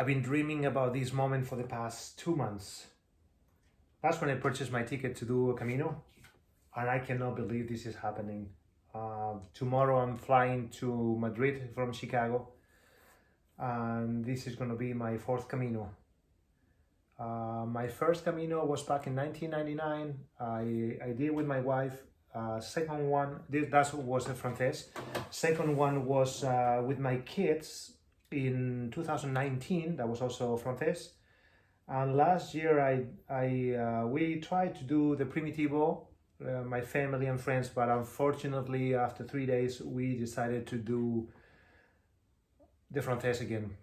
been dreaming about this moment for the past 2 months. That's when I purchased my ticket to do a Camino, and I cannot believe this is happening. Tomorrow I'm flying to Madrid from Chicago, and this is going to be my fourth Camino. My first Camino was back in 1999. I did with my wife. Second one, that was a Frances. Second one was with my kids in 2019. That was also Frances. And last year we tried to do the Primitivo, my family and friends, but unfortunately after 3 days we decided to do the Frances again.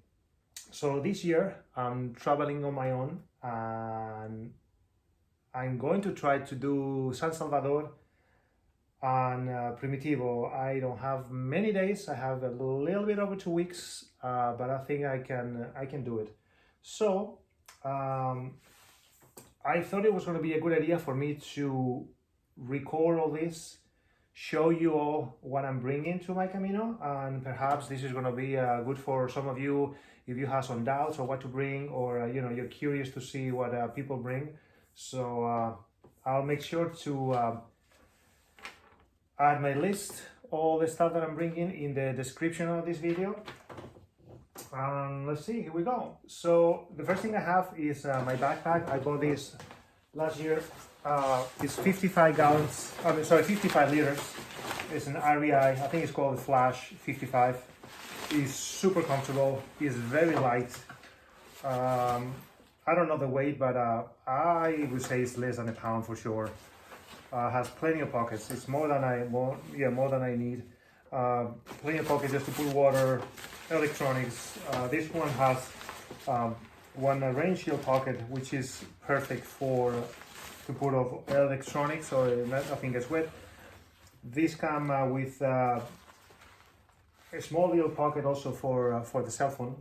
So this year I'm traveling on my own, and I'm going to try to do San Salvador and Primitivo. I don't have many days. I have a little bit over 2 weeks, but I think I can do it. So I thought it was going to be a good idea for me to record all this, show you all what I'm bringing to my Camino, and perhaps this is going to be good for some of you if you have some doubts or what to bring, or you're curious to see what people bring. So I'll make sure to add my list, all the stuff that I'm bringing, in the description of this video. Let's see, here we go. So the first thing I have is my backpack. I bought this last year. It's 55 liters. It's an REI, I think it's called the Flash 55. It's super comfortable, it's very light. I don't know the weight, but I would say it's less than a pound for sure. Has plenty of pockets. It's more than I need. Plenty of pockets just to put water, electronics. This one has one rain shield pocket, which is perfect to put off electronics so nothing gets wet. These come with a small little pocket also for the cell phone,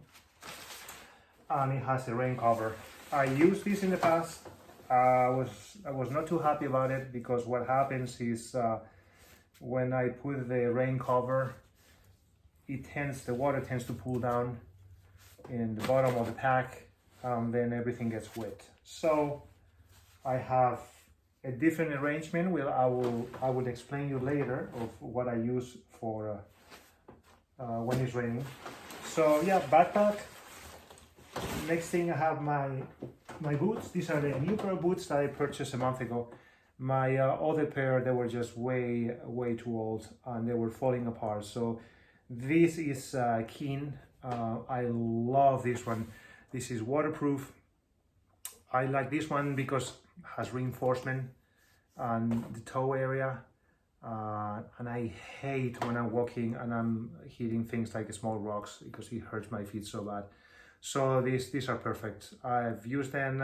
and it has a rain cover. I used this in the past. I was not too happy about it, because what happens is when I put the rain cover, the water tends to pool down in the bottom of the pack, and then everything gets wet. So I have a different arrangement. I will explain you later of what I use for when it's raining. So yeah, backpack. Next thing, I have my boots. These are the new pair of boots that I purchased a month ago. My other pair, they were just way too old, and they were falling apart. So this is Keen. I love this one. This is waterproof. I like this one because it has reinforcement on the toe area, and I hate when I'm walking and I'm hitting things like small rocks, because it hurts my feet so bad. So these are perfect. I've used them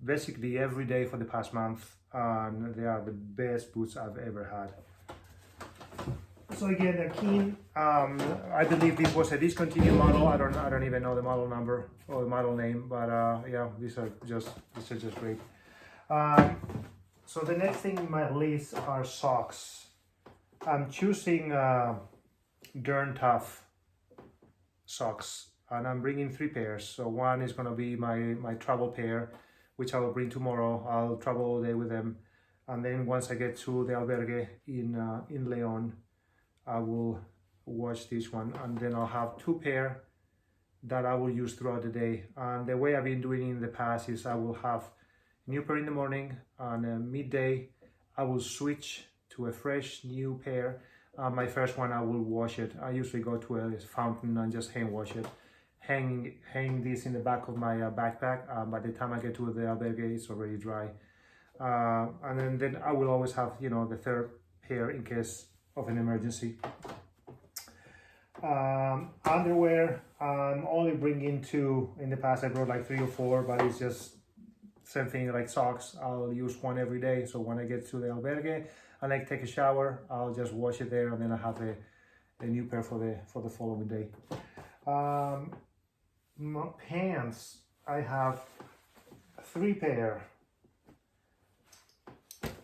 basically every day for the past month, and they are the best boots I've ever had. So again, they're Keen. I believe this was a discontinued model. I don't even know the model number or the model name, but yeah, these are just great. So the next thing in my list are socks. I'm choosing Darn Tough socks, and I'm bringing 3 pairs. So one is going to be my travel pair, which I will bring tomorrow. I'll travel all day with them, and then once I get to the albergue in Leon, I will wash this one, and then I'll have 2 pair that I will use throughout the day. And the way I've been doing it in the past is I will have a new pair in the morning, and midday I will switch to a fresh new pair. My first one, I will wash it. I usually go to a fountain and just hand wash it. Hang this in the back of my backpack. By the time I get to the albergue, it's already dry. And then I will always have, the 3rd pair in case of an emergency. Underwear, I'm only bringing 2. In the past I brought like 3 or 4, but it's just same thing like socks. I'll use one every day, so when I get to the albergue and I take a shower, I'll just wash it there, and then I have a new pair for the following day. My pants, I have 3 pair.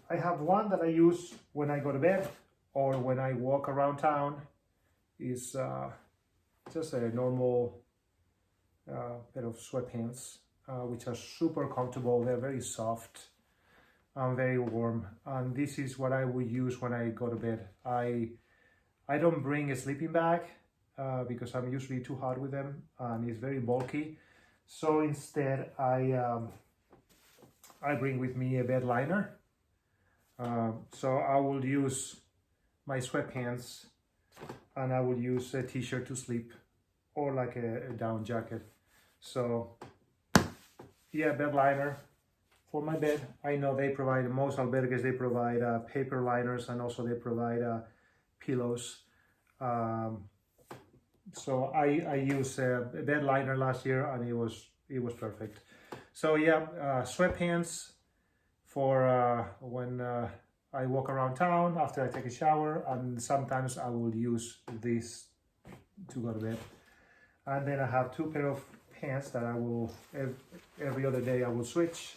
I have one that I use when I go to bed or when I walk around town. Is just a normal pair of sweatpants, which are super comfortable. They're very soft and very warm. And this is what I would use when I go to bed. I don't bring a sleeping bag because I'm usually too hot with them and it's very bulky. So instead, I bring with me a bed liner. So I will use my sweatpants and I will use a t-shirt to sleep or like a down jacket. So yeah, bed liner for my bed. I know they provide, most albergues, they provide paper liners and also they provide pillows. So I used a bed liner last year and it was perfect. So yeah, sweatpants for when I walk around town after I take a shower, and sometimes I will use this to go to bed. And then I have two pair of pants that I will, every other day I will switch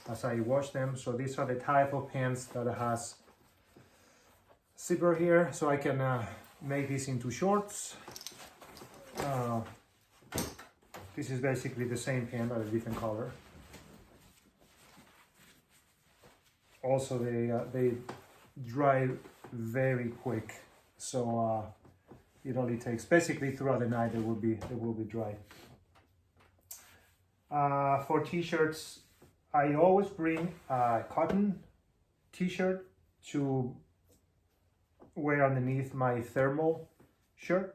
as I wash them. So these are the type of pants that has zipper here, so I can make this into shorts. This is basically the same pant but a different color. Also they dry very quick, so it only takes, basically throughout the night they will be dry. For t-shirts, I always bring a cotton t-shirt to wear underneath my thermal shirt.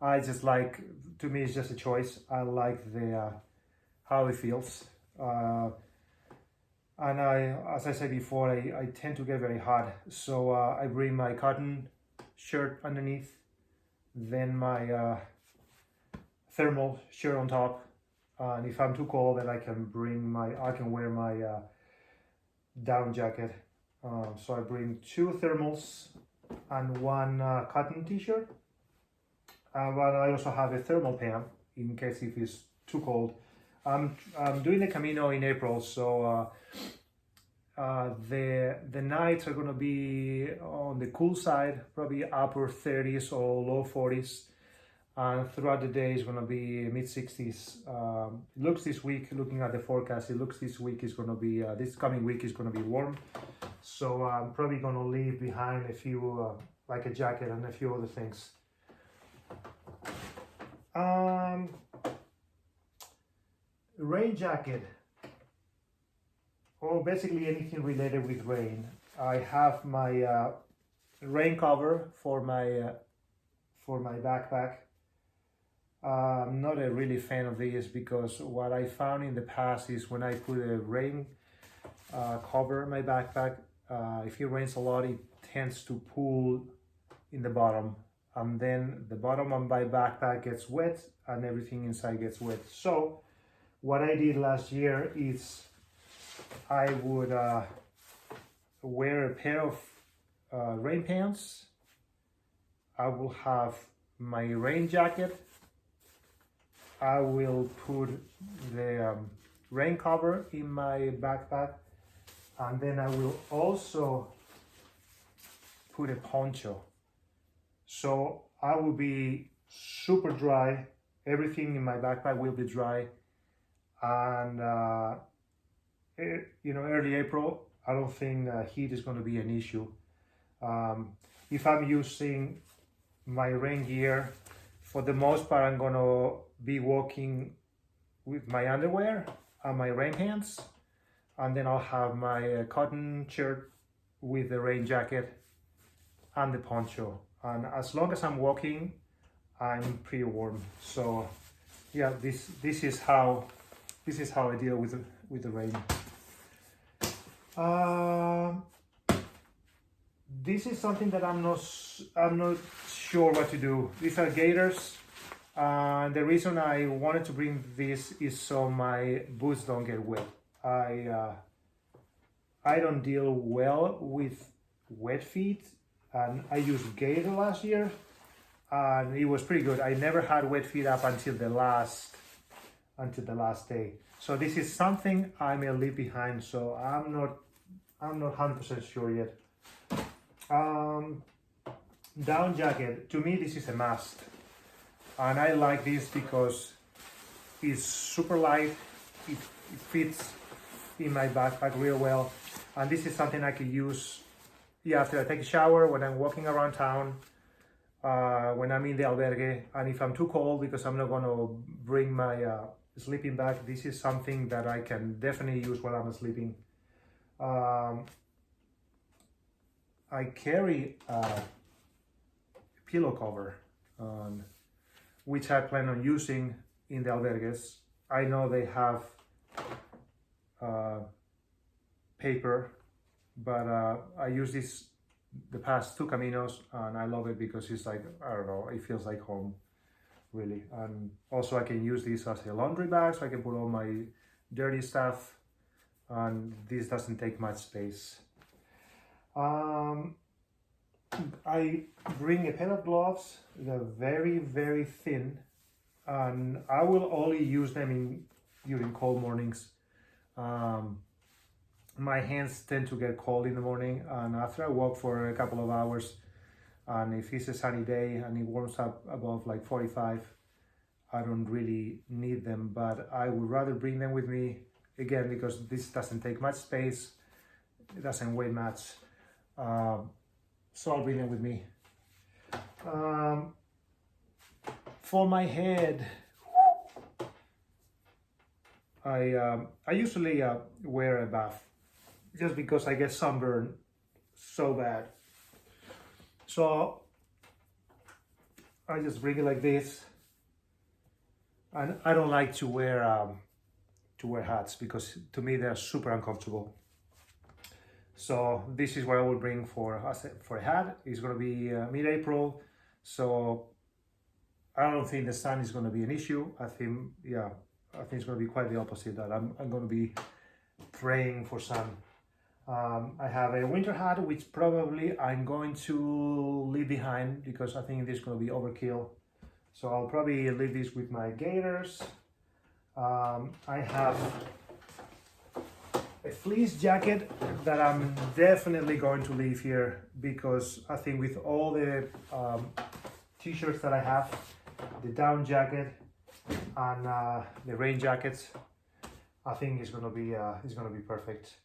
I just like, to me it's just a choice. I like the how it feels. And as I said before, I tend to get very hot, so I bring my cotton shirt underneath, then my thermal shirt on top, and if I'm too cold, then I can wear my down jacket. So I bring two thermals and one cotton t-shirt, but I also have a thermal pant in case if it's too cold. I'm doing the Camino in April, so the nights are gonna be on the cool side, probably upper 30s or low 40s, and throughout the day is gonna be mid 60s. It looks this week, looking at the forecast, it looks this week is gonna be this coming week is gonna be warm. So I'm probably gonna leave behind a few like a jacket and a few other things. Rain jacket, or basically anything related with rain. I have my rain cover for my backpack. I'm not a really fan of this because what I found in the past is when I put a rain cover in my backpack, if it rains a lot, it tends to pool in the bottom, and then the bottom of my backpack gets wet and everything inside gets wet. So what I did last year is I would wear a pair of rain pants. I will have my rain jacket. I will put the rain cover in my backpack, and then I will also put a poncho. So I will be super dry. Everything in my backpack will be dry. And you know, early April, I don't think heat is going to be an issue. If I'm using my rain gear, for the most part, I'm going to be walking with my underwear and my rain pants, and then I'll have my cotton shirt with the rain jacket and the poncho. And as long as I'm walking, I'm pretty warm. So yeah, this is how I deal with the rain. This is something that I'm not sure what to do. These are gaiters. The reason I wanted to bring this is so my boots don't get wet. I don't deal well with wet feet, and I used gaiter last year, and it was pretty good. I never had wet feet up until the last day. So this is something I may leave behind. So I'm not 100% sure yet. Down jacket, to me this is a must, and I like this because It's super light. It fits in my backpack real well, and this is something I can use after I take a shower, when I'm walking around town, when I'm in the albergue, and if I'm too cold because I'm not going to bring my sleeping bag, this is something that I can definitely use while I'm sleeping. I carry a pillow cover, which I plan on using in the albergues. I know they have paper, but I use this the past 2 Caminos, and I love it because it's like, I don't know, it feels like home, really. And also I can use this as a laundry bag, so I can put all my dirty stuff, and this doesn't take much space. I bring a pair of gloves. They're very, very thin, and I will only use them during cold mornings. My hands tend to get cold in the morning, and after I walk for a couple of hours, and if it's a sunny day and it warms up above like 45, I don't really need them, but I would rather bring them with me, again, because this doesn't take much space, it doesn't weigh much, so I'll bring them with me. For my head, I usually wear a buff, just because I get sunburned so bad. So I just bring it like this, and I don't like to wear hats because to me they're super uncomfortable. So this is what I will bring for a hat. It's going to be mid-April, so I don't think the sun is going to be an issue. I think it's going to be quite the opposite, that I'm going to be praying for sun. I have a winter hat, which probably I'm going to leave behind because I think this is going to be overkill. So I'll probably leave this with my gaiters. I have a fleece jacket that I'm definitely going to leave here because I think with all the t-shirts that I have, the down jacket and the rain jackets, I think it's gonna be perfect.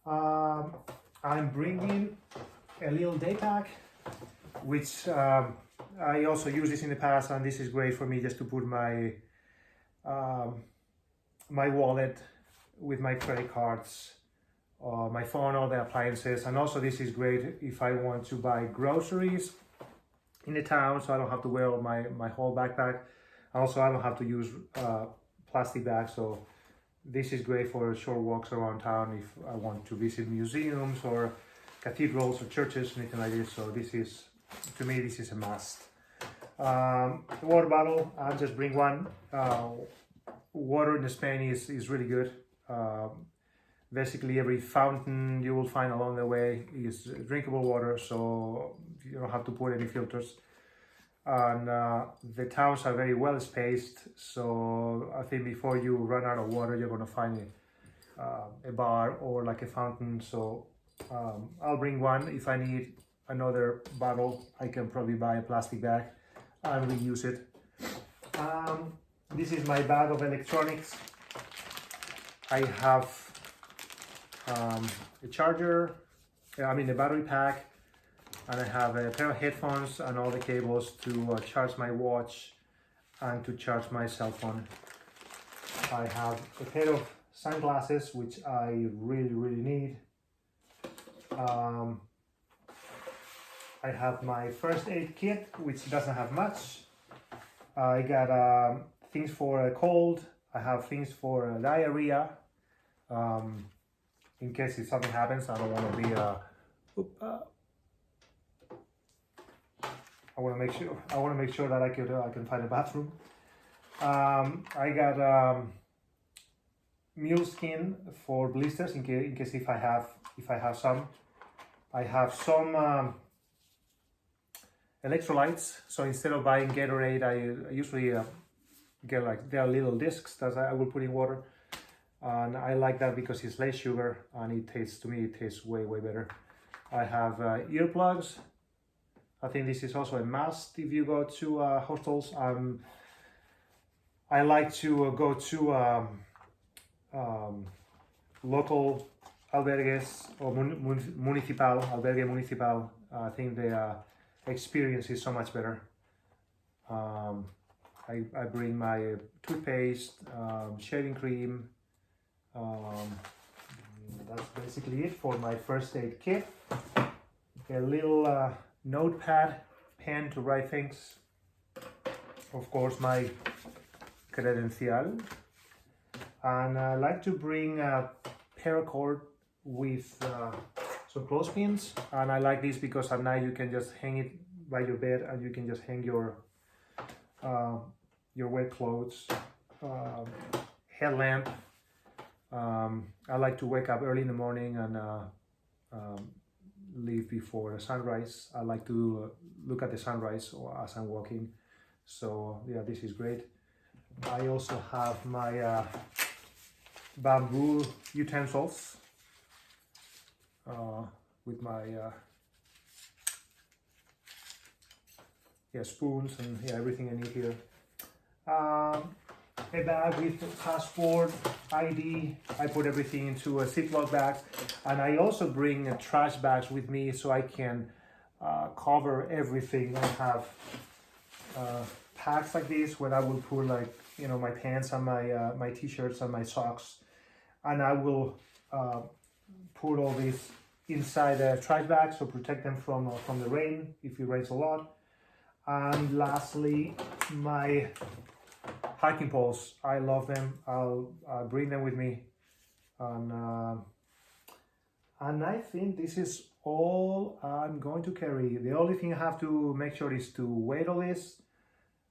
I'm bringing a little day pack, which I also used this in the past, and this is great for me just to put my my wallet with my credit cards, my phone, all the appliances, and also this is great if I want to buy groceries in the town, so I don't have to wear my whole backpack. Also, I don't have to use plastic bags, so this is great for short walks around town if I want to visit museums or cathedrals or churches, anything like this. So this is, to me, this is a must. Water bottle, I'll just bring one. Water in Spain is really good. Basically every fountain you will find along the way is drinkable water, so you don't have to put any filters. And the towns are very well spaced, so I think before you run out of water, you're going to find a bar or like a fountain. So I'll bring one. If I need another bottle, I can probably buy a plastic bag and reuse it. This is my bag of electronics. I have a charger, a battery pack, and I have a pair of headphones and all the cables to charge my watch and to charge my cell phone. I have a pair of sunglasses, which I really need. I have my first aid kit, which doesn't have much. I got things for a cold. I have things for diarrhea. In case if something happens, I don't want to be I want to make sure that I can find a bathroom. I got mule skin for blisters in case if I have some. I have some electrolytes. So instead of buying Gatorade, I usually get there are little discs that I will put in water, and I like that because it's less sugar and it tastes way better. I have earplugs. I think this is also a must if you go to hostels. I like to go to local albergues or municipal, albergue municipal. I think the experience is so much better. I bring my toothpaste, shaving cream. That's basically it for my first aid kit. A little notepad, pen to write things. Of course, my credencial. And I like to bring a paracord with some clothespins. And I like this because at night you can just hang it by your bed and you can just hang your wet clothes. Headlamp. I like to wake up early in the morning and leave before the sunrise. I like to look at the sunrise as I'm walking. So yeah, this is great. I also have my bamboo utensils with my spoons and everything I need here. A bag with passport, ID. I put everything into a Ziploc bag, and I also bring trash bags with me so I can cover everything. I have packs like this where I will put, like, you know, my pants and my t-shirts and my socks, and I will put all this inside a trash bag so protect them from the rain if it rains a lot. And lastly, my hiking poles. I love them. I'll bring them with me, and I think this is all I'm going to carry. The only thing I have to make sure is to weigh all this.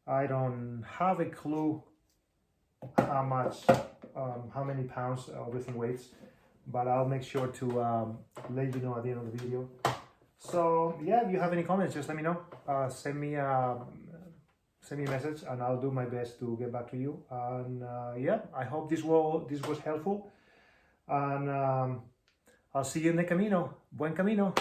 I don't have a clue how much, how many pounds everything weighs, but I'll make sure to let you know at the end of the video. So yeah, if you have any comments, just let me know. Send me a message and I'll do my best to get back to you. And yeah, I hope this was helpful, and I'll see you in the Camino. Buen Camino.